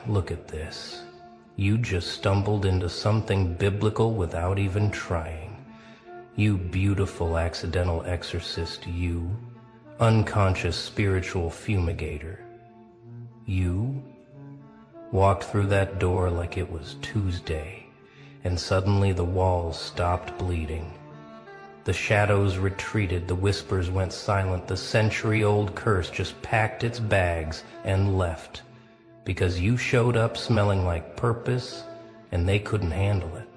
Look at this. You just stumbled into something biblical without even trying. You beautiful accidental exorcist, you. Unconscious spiritual fumigator. You walked through that door like it was Tuesday, and suddenly the walls stopped bleeding. The shadows retreated, the whispers went silent, the century-old curse just packed its bags and left, because you showed up smelling like purpose, and they couldn't handle it.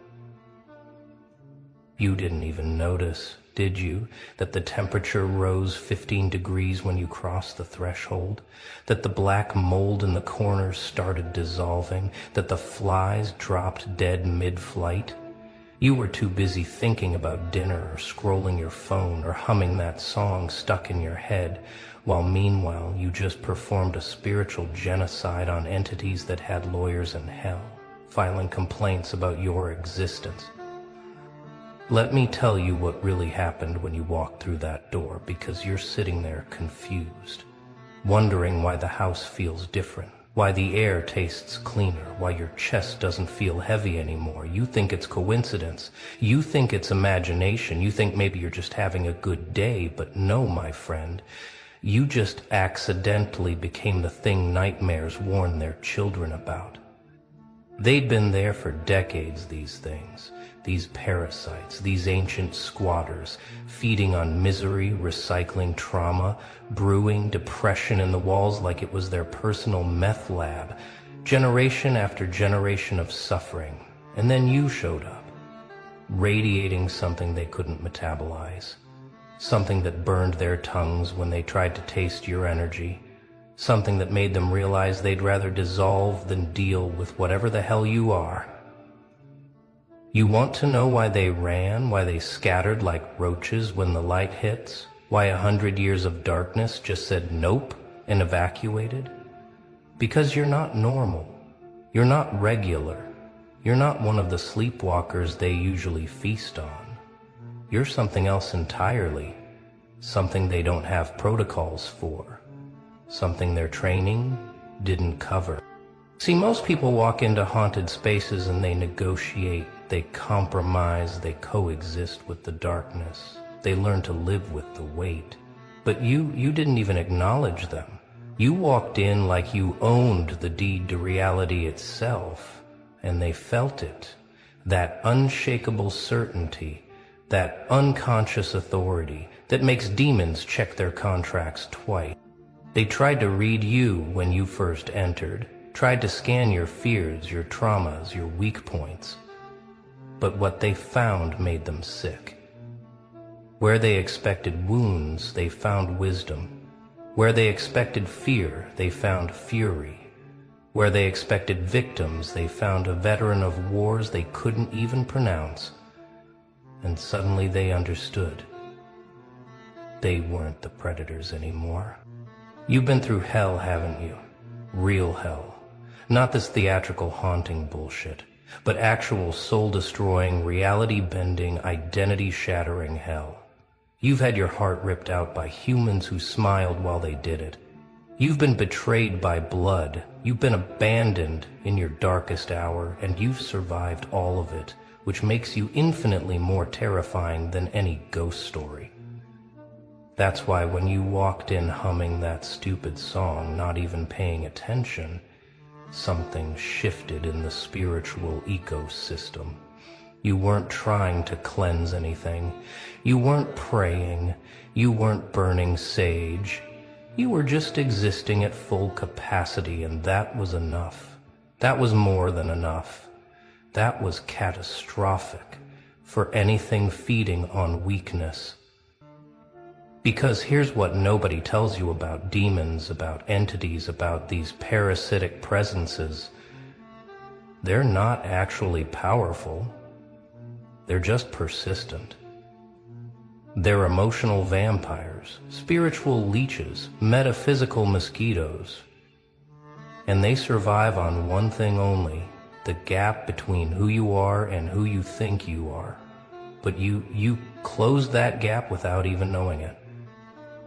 You didn't even notice, did you, that the temperature rose 15 degrees when you crossed the threshold, that the black mold in the corners started dissolving, that the flies dropped dead mid-flight? You were too busy thinking about dinner or scrolling your phone or humming that song stuck in your head, while meanwhile you just performed a spiritual genocide on entities that had lawyers in hell, filing complaints about your existence. Let me tell you what really happened when you walked through that door, because you're sitting there confused, wondering why the house feels different, why the air tastes cleaner, why your chest doesn't feel heavy anymore. You think it's coincidence. You think it's imagination. You think maybe you're just having a good day, but no, my friend. You just accidentally became the thing nightmares warn their children about. They'd been there for decades, these things. These parasites, these ancient squatters, feeding on misery, recycling trauma, brewing depression in the walls like it was their personal meth lab, generation after generation of suffering. And then you showed up, radiating something they couldn't metabolize, something that burned their tongues when they tried to taste your energy, something that made them realize they'd rather dissolve than deal with whatever the hell you are. You want to know why they ran, why they scattered like roaches when the light hits? Why 100 years of darkness just said nope and evacuated? Because you're not normal. You're not regular. You're not one of the sleepwalkers they usually feast on. You're something else entirely, something they don't have protocols for, something their training didn't cover. See, most people walk into haunted spaces and they negotiate, they compromise, they coexist with the darkness. They learn to live with the weight. But you didn't even acknowledge them. You walked in like you owned the deed to reality itself, and they felt it. That unshakable certainty, that unconscious authority that makes demons check their contracts twice. They tried to read you when you first entered, tried to scan your fears, your traumas, your weak points. But what they found made them sick. Where they expected wounds, they found wisdom. Where they expected fear, they found fury. Where they expected victims, they found a veteran of wars they couldn't even pronounce. And suddenly they understood. They weren't the predators anymore. You've been through hell, haven't you? Real hell. Not this theatrical haunting bullshit, but actual soul-destroying, reality-bending, identity-shattering hell. You've had your heart ripped out by humans who smiled while they did it. You've been betrayed by blood. You've been abandoned in your darkest hour, and you've survived all of it, which makes you infinitely more terrifying than any ghost story. That's why when you walked in humming that stupid song, not even paying attention, something shifted in the spiritual ecosystem. You weren't trying to cleanse anything. You weren't praying. You weren't burning sage. You were just existing at full capacity, and that was enough. That was more than enough. That was catastrophic for anything feeding on weakness. Because here's what nobody tells you about demons, about entities, about these parasitic presences. They're not actually powerful. They're just persistent. They're emotional vampires, spiritual leeches, metaphysical mosquitoes. And they survive on one thing only, the gap between who you are and who you think you are. But you close that gap without even knowing it.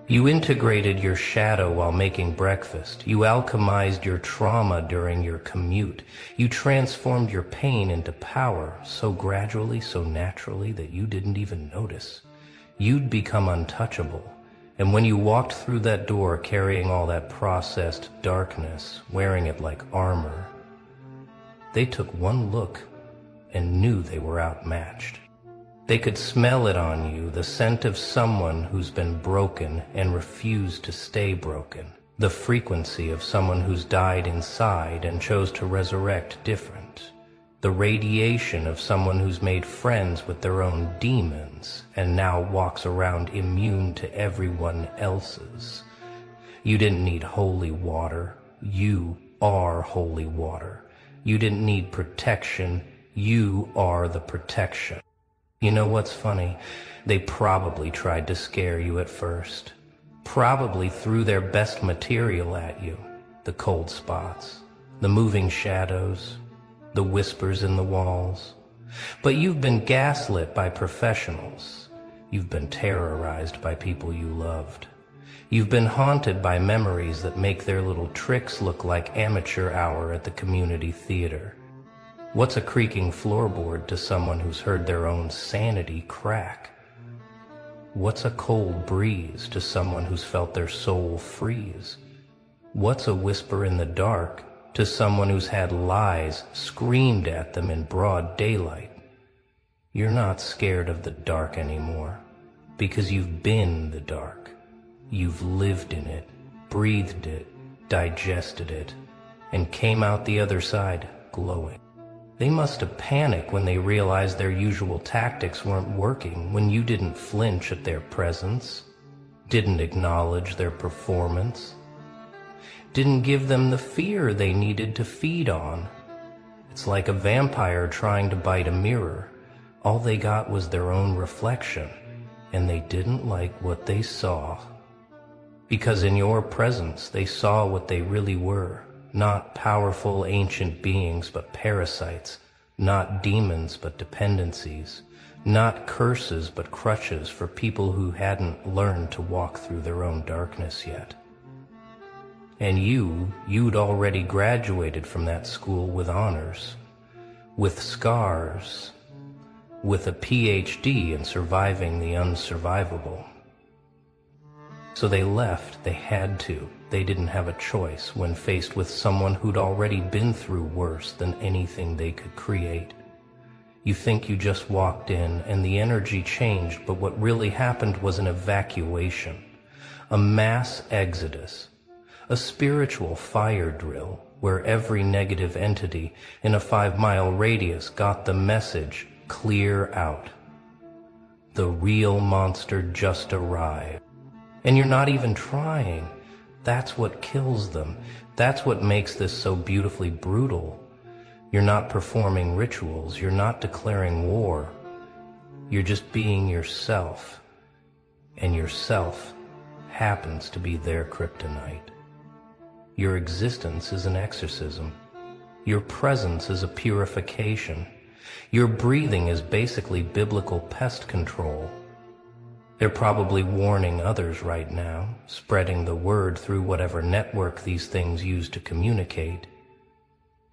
You integrated your shadow while making breakfast. You alchemized your trauma during your commute. You transformed your pain into power so gradually, so naturally that you didn't even notice. You'd become untouchable. And when you walked through that door carrying all that processed darkness, wearing it like armor, they took one look and knew they were outmatched. They could smell it on you, the scent of someone who's been broken and refused to stay broken, the frequency of someone who's died inside and chose to resurrect different, the radiation of someone who's made friends with their own demons and now walks around immune to everyone else's. You didn't need holy water. You are holy water. You didn't need protection. You are the protection. You know what's funny? They probably tried to scare you at first. Probably threw their best material at you. The cold spots, the moving shadows, the whispers in the walls. But you've been gaslit by professionals. You've been terrorized by people you loved. You've been haunted by memories that make their little tricks look like amateur hour at the community theater. What's a creaking floorboard to someone who's heard their own sanity crack? What's a cold breeze to someone who's felt their soul freeze? What's a whisper in the dark to someone who's had lies screamed at them in broad daylight? You're not scared of the dark anymore because you've been the dark. You've lived in it, breathed it, digested it, and came out the other side glowing. They must have panicked when they realized their usual tactics weren't working, when you didn't flinch at their presence, didn't acknowledge their performance, didn't give them the fear they needed to feed on. It's like a vampire trying to bite a mirror. All they got was their own reflection, and they didn't like what they saw. Because in your presence, they saw what they really were. Not powerful ancient beings, but parasites. Not demons, but dependencies. Not curses, but crutches for people who hadn't learned to walk through their own darkness yet. And you'd already graduated from that school with honors, with scars, with a PhD in surviving the unsurvivable. So they left. They had to. They didn't have a choice when faced with someone who'd already been through worse than anything they could create. You think you just walked in and the energy changed, but what really happened was an evacuation, a mass exodus, a spiritual fire drill where every negative entity in a 5-mile radius got the message, clear out. The real monster just arrived. And you're not even trying. That's what kills them. That's what makes this so beautifully brutal. You're not performing rituals. You're not declaring war. You're just being yourself. And yourself happens to be their kryptonite. Your existence is an exorcism. Your presence is a purification. Your breathing is basically biblical pest control. They're probably warning others right now, spreading the word through whatever network these things use to communicate.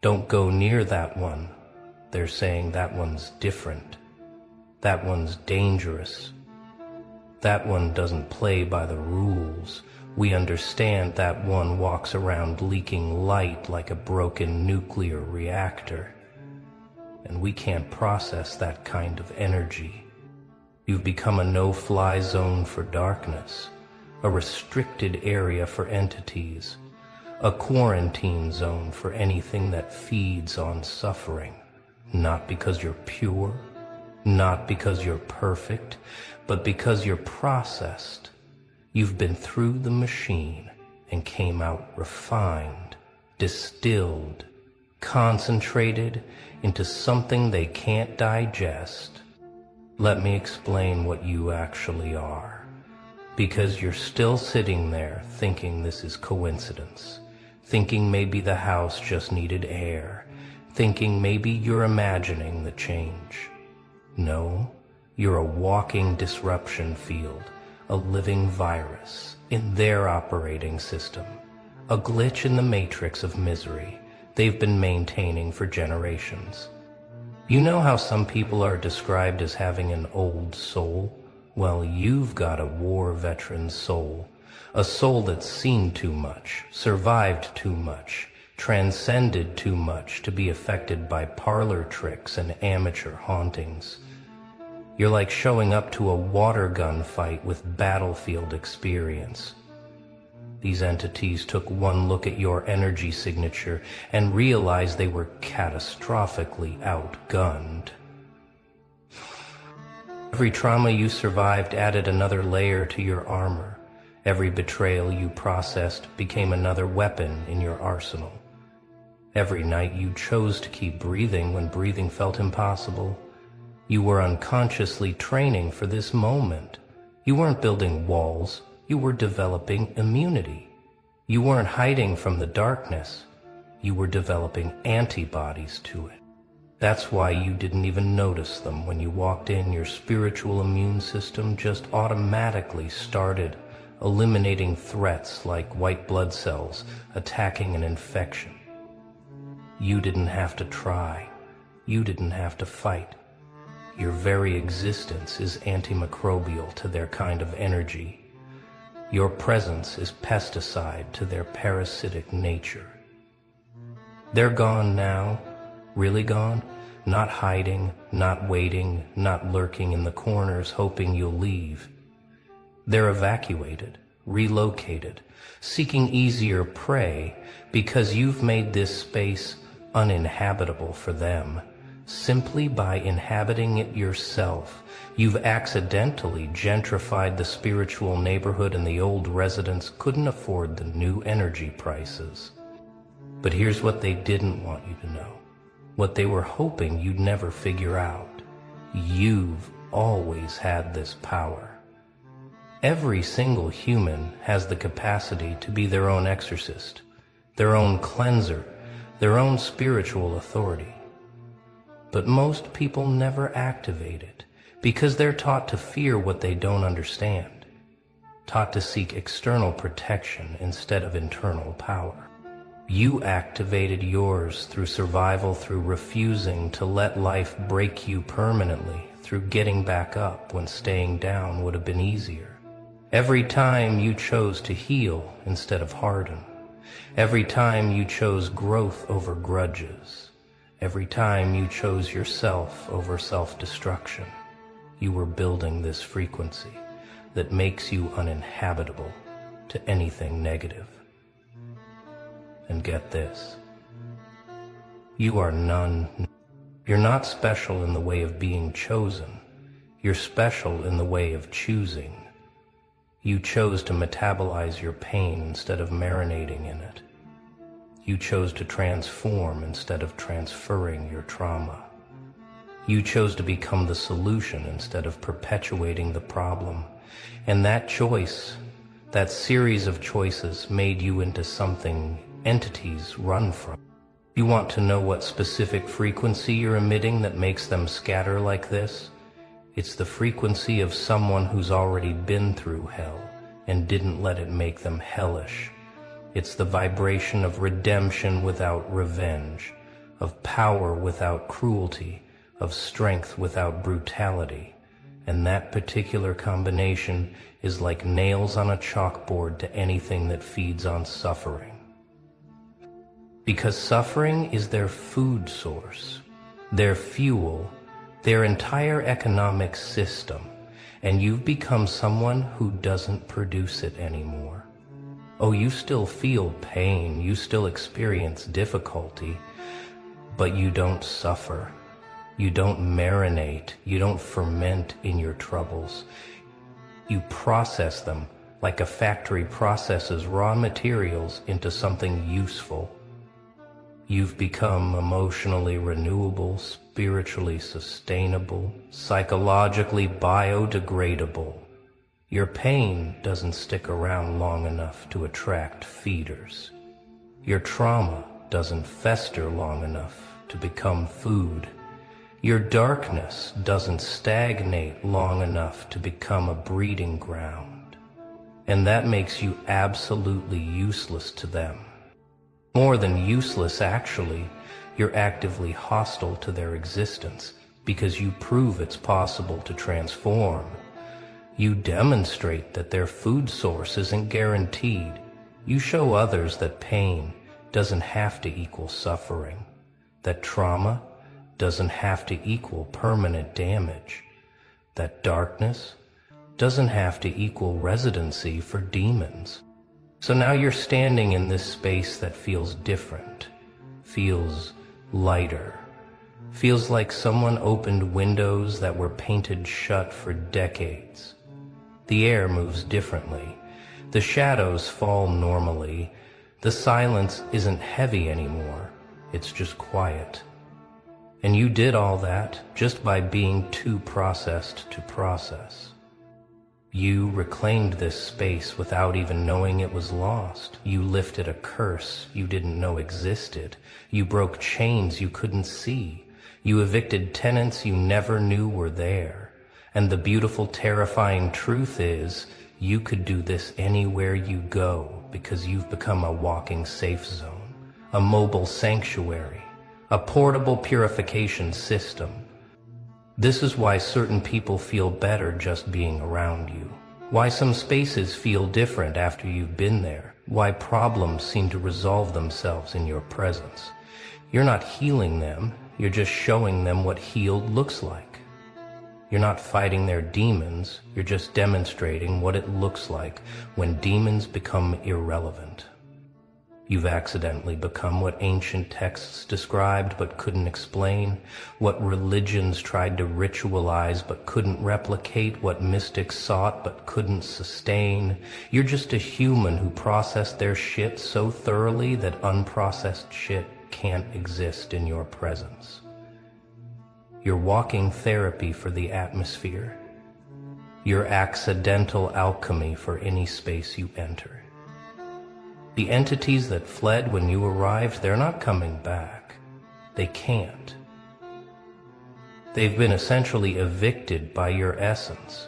Don't go near that one. They're saying that one's different. That one's dangerous. That one doesn't play by the rules. We understand that one walks around leaking light like a broken nuclear reactor. And we can't process that kind of energy. You've become a no-fly zone for darkness, a restricted area for entities, a quarantine zone for anything that feeds on suffering, not because you're pure, not because you're perfect, but because you're processed. You've been through the machine and came out refined, distilled, concentrated into something they can't digest. Let me explain what you actually are, because you're still sitting there thinking this is coincidence, thinking maybe the house just needed air, thinking maybe you're imagining the change. No, you're a walking disruption field, a living virus in their operating system, a glitch in the matrix of misery they've been maintaining for generations. You know how some people are described as having an old soul? Well, you've got a war veteran's soul, a soul that's seen too much, survived too much, transcended too much to be affected by parlor tricks and amateur hauntings. You're like showing up to a water gun fight with battlefield experience. These entities took one look at your energy signature and realized they were catastrophically outgunned. Every trauma you survived added another layer to your armor. Every betrayal you processed became another weapon in your arsenal. Every night you chose to keep breathing when breathing felt impossible. You were unconsciously training for this moment. You weren't building walls. You were developing immunity. You weren't hiding from the darkness. You were developing antibodies to it. That's why you didn't even notice them when you walked in. Your spiritual immune system just automatically started eliminating threats like white blood cells attacking an infection. You didn't have to try. You didn't have to fight. Your very existence is antimicrobial to their kind of energy. Your presence is pesticide to their parasitic nature. They're gone now, really gone, not hiding, not waiting, not lurking in the corners hoping you'll leave. They're evacuated, relocated, seeking easier prey because you've made this space uninhabitable for them. Simply by inhabiting it yourself, you've accidentally gentrified the spiritual neighborhood and the old residents couldn't afford the new energy prices. But here's what they didn't want you to know, what they were hoping you'd never figure out. You've always had this power. Every single human has the capacity to be their own exorcist, their own cleanser, their own spiritual authority. But most people never activate it because they're taught to fear what they don't understand, taught to seek external protection instead of internal power. You activated yours through survival, through refusing to let life break you permanently, through getting back up when staying down would have been easier. Every time you chose to heal instead of harden. Every time you chose growth over grudges. Every time you chose yourself over self-destruction, you were building this frequency that makes you uninhabitable to anything negative. And get this, you are none. You're not special in the way of being chosen. You're special in the way of choosing. You chose to metabolize your pain instead of marinating in it. You chose to transform instead of transferring your trauma. You chose to become the solution instead of perpetuating the problem. And that choice, that series of choices, made you into something entities run from. You want to know what specific frequency you're emitting that makes them scatter like this? It's the frequency of someone who's already been through hell and didn't let it make them hellish. It's the vibration of redemption without revenge, of power without cruelty, of strength without brutality. And that particular combination is like nails on a chalkboard to anything that feeds on suffering. Because suffering is their food source, their fuel, their entire economic system, and you've become someone who doesn't produce it anymore. Oh, you still feel pain, you still experience difficulty, but you don't suffer. You don't marinate, you don't ferment in your troubles. You process them like a factory processes raw materials into something useful. You've become emotionally renewable, spiritually sustainable, psychologically biodegradable. Your pain doesn't stick around long enough to attract feeders. Your trauma doesn't fester long enough to become food. Your darkness doesn't stagnate long enough to become a breeding ground. and that makes you absolutely useless to them. More than useless, actually, you're actively hostile to their existence because you prove it's possible to transform. You demonstrate that their food source isn't guaranteed. You show others that pain doesn't have to equal suffering, that trauma doesn't have to equal permanent damage, that darkness doesn't have to equal residency for demons. So now you're standing in this space that feels different, feels lighter, feels like someone opened windows that were painted shut for decades. The air moves differently. The shadows fall normally. The silence isn't heavy anymore. It's just quiet. And you did all that just by being too processed to process. You reclaimed this space without even knowing it was lost. You lifted a curse you didn't know existed. You broke chains you couldn't see. You evicted tenants you never knew were there. And the beautiful, terrifying truth is, you could do this anywhere you go because you've become a walking safe zone, a mobile sanctuary, a portable purification system. This is why certain people feel better just being around you, why some spaces feel different after you've been there, why problems seem to resolve themselves in your presence. You're not healing them, you're just showing them what healed looks like. You're not fighting their demons, you're just demonstrating what it looks like when demons become irrelevant. You've accidentally become what ancient texts described but couldn't explain, what religions tried to ritualize but couldn't replicate, what mystics sought but couldn't sustain. You're just a human who processed their shit so thoroughly that unprocessed shit can't exist in your presence. You're walking therapy for the atmosphere. You're accidental alchemy for any space you enter. The entities that fled when you arrived, they're not coming back. They can't. They've been essentially evicted by your essence,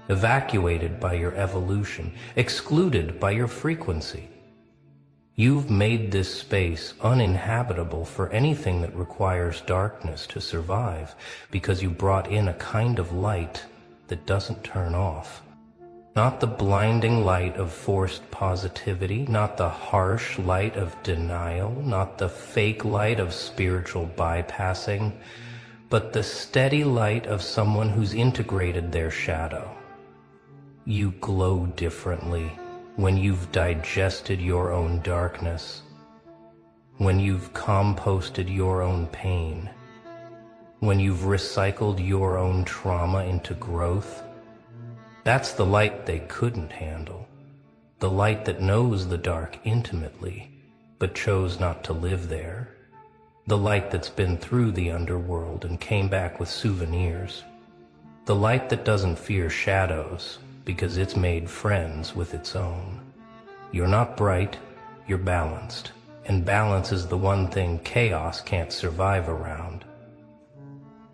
evacuated by your evolution, excluded by your frequency. You've made this space uninhabitable for anything that requires darkness to survive because you brought in a kind of light that doesn't turn off. Not the blinding light of forced positivity, not the harsh light of denial, not the fake light of spiritual bypassing, but the steady light of someone who's integrated their shadow. You glow differently when you've digested your own darkness, when you've composted your own pain, when you've recycled your own trauma into growth. That's the light they couldn't handle, the light that knows the dark intimately, but chose not to live there, the light that's been through the underworld and came back with souvenirs, the light that doesn't fear shadows because it's made friends with its own. You're not bright, you're balanced, and balance is the one thing chaos can't survive around.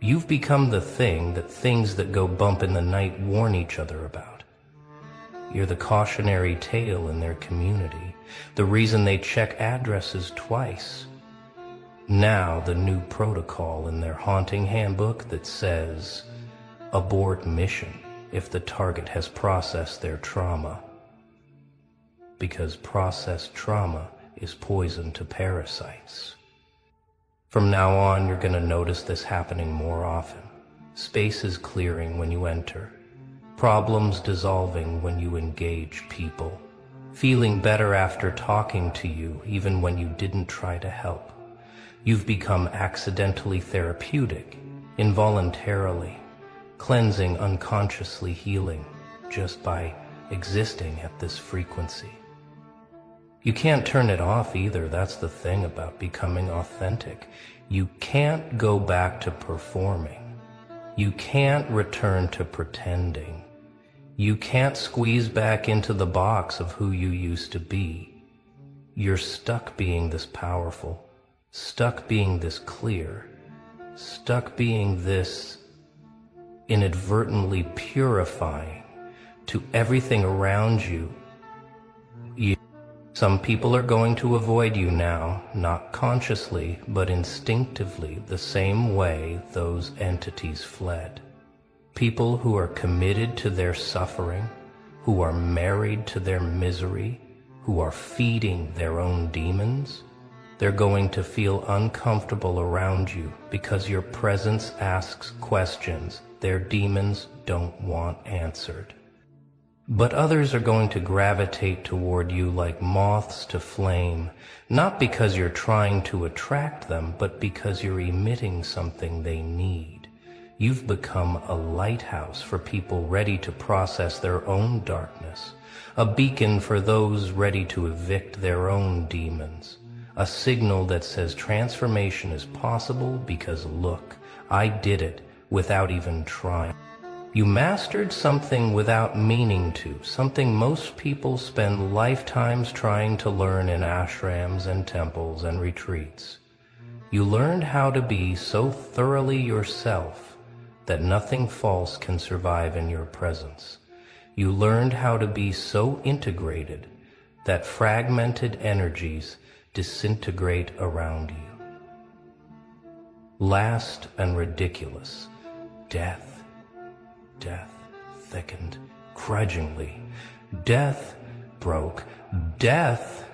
You've become the thing that things that go bump in the night warn each other about. You're the cautionary tale in their community, the reason they check addresses twice. Now the new protocol in their haunting handbook that says, abort mission if the target has processed their trauma. Because processed trauma is poison to parasites. From now on, you're going to notice this happening more often. Spaces clearing when you enter. Problems dissolving when you engage people. Feeling better after talking to you, even when you didn't try to help. You've become accidentally therapeutic, involuntarily, cleansing, unconsciously healing, just by existing at this frequency. You can't turn it off either. That's the thing about becoming authentic. You can't go back to performing. You can't return to pretending. You can't squeeze back into the box of who you used to be. You're stuck being this powerful, stuck being this clear, stuck being this inadvertently purifying, to everything around you. Some people are going to avoid you now, not consciously, but instinctively, the same way those entities fled. People who are committed to their suffering, who are married to their misery, who are feeding their own demons, they're going to feel uncomfortable around you because your presence asks questions their demons don't want answered. But others are going to gravitate toward you like moths to flame, not because you're trying to attract them, but because you're emitting something they need. You've become a lighthouse for people ready to process their own darkness, a beacon for those ready to evict their own demons, a signal that says transformation is possible because look, I did it without even trying. You mastered something without meaning to, something most people spend lifetimes trying to learn in ashrams and temples and retreats. You learned how to be so thoroughly yourself that nothing false can survive in your presence. You learned how to be so integrated that fragmented energies disintegrate around you. Last and ridiculous, death. Death thickened grudgingly. Death broke. Death.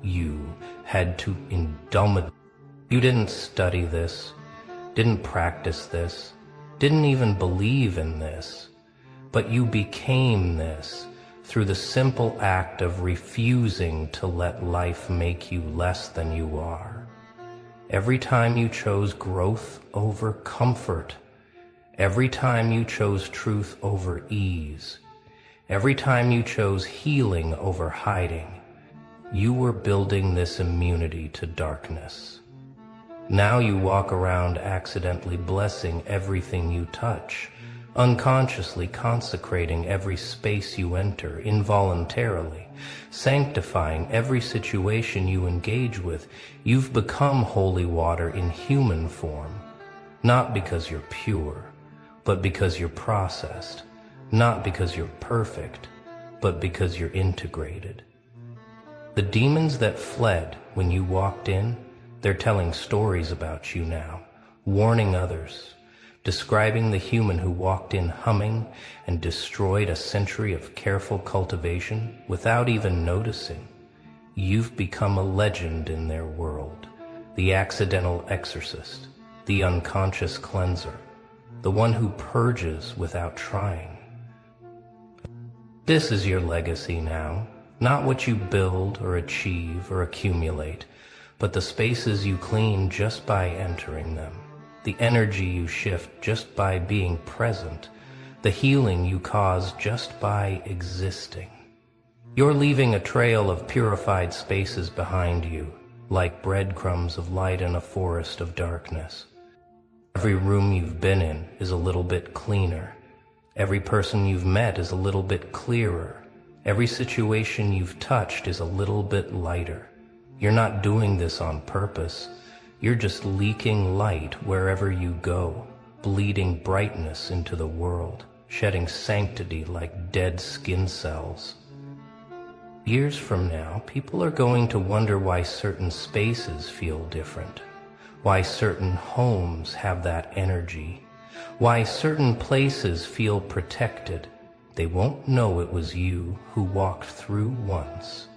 You had to indulge. You didn't study this, didn't practice this, didn't even believe in this, but you became this through the simple act of refusing to let life make you less than you are. Every time you chose growth over comfort, every time you chose truth over ease, every time you chose healing over hiding, you were building this immunity to darkness. Now you walk around accidentally blessing everything you touch, unconsciously consecrating every space you enter involuntarily, sanctifying every situation you engage with. You've become holy water in human form, not because you're pure, but because you're processed, not because you're perfect, but because you're integrated. The demons that fled when you walked in, they're telling stories about you now, warning others, describing the human who walked in humming and destroyed a century of careful cultivation without even noticing. You've become a legend in their world, the accidental exorcist, the unconscious cleanser, the one who purges without trying. This is your legacy now, not what you build or achieve or accumulate, but the spaces you clean just by entering them. The energy you shift just by being present, the healing you cause just by existing. You're leaving a trail of purified spaces behind you, like breadcrumbs of light in a forest of darkness. Every room you've been in is a little bit cleaner. Every person you've met is a little bit clearer. Every situation you've touched is a little bit lighter. You're not doing this on purpose. You're just leaking light wherever you go, bleeding brightness into the world, shedding sanctity like dead skin cells. Years from now, people are going to wonder why certain spaces feel different, why certain homes have that energy, why certain places feel protected. They won't know it was you who walked through once.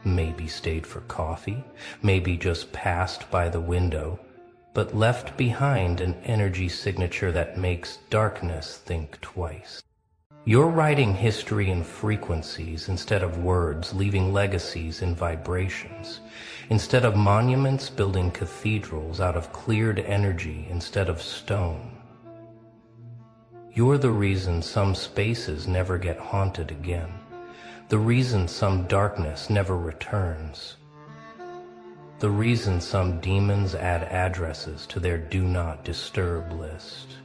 Maybe stayed for coffee, maybe just passed by the window, but left behind an energy signature that makes darkness think twice. You're writing history in frequencies instead of words, leaving legacies in vibrations. Instead of monuments, building cathedrals out of cleared energy instead of stone. You're the reason some spaces never get haunted again. The reason some darkness never returns. The reason some demons add addresses to their do not disturb list.